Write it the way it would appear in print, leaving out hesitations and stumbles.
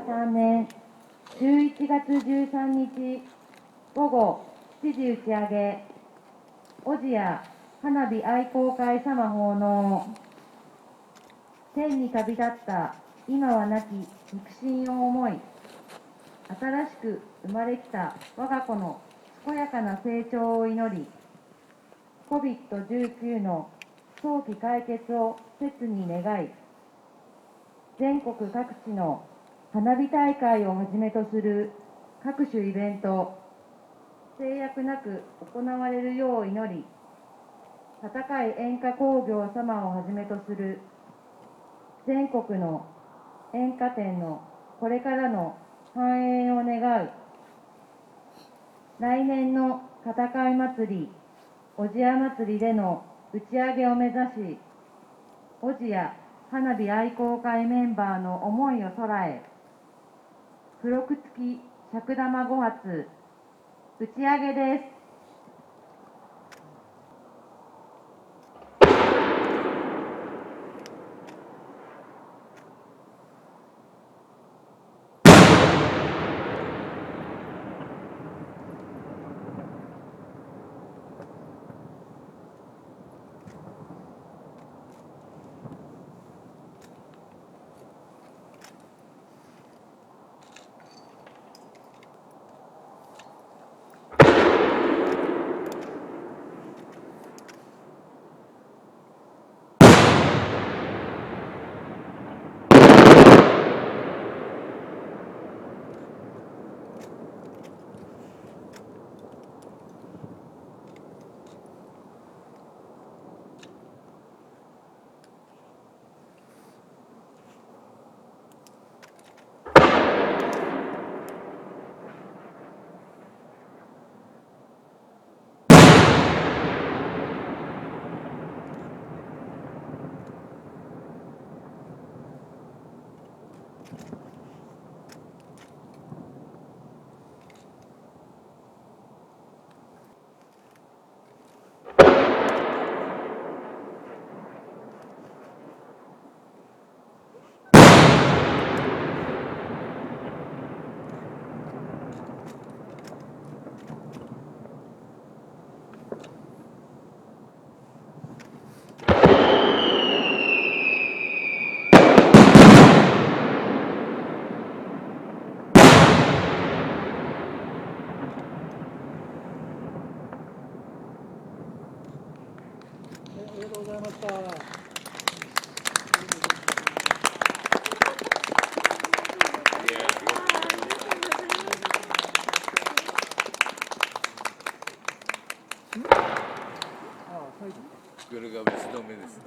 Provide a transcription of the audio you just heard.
3年11月13日午後7時打ち上げ、小千谷花火愛好会様奉納。天に旅立った今は亡き肉親を思い、新しく生まれきた我が子の健やかな成長を祈り、COVID-19 の早期解決を切に願い、全国各地の花火大会をはじめとする各種イベント、制約なく行われるよう祈り、戦い演歌工業様をはじめとする全国の演歌店のこれからの繁栄を願う。来年の片貝祭り、小千谷祭りでの打ち上げを目指し、小千谷花火愛好会メンバーの思いを空へ、付録付き尺玉5発、打ち上げです。ありがとうございました。これが打ち止めです。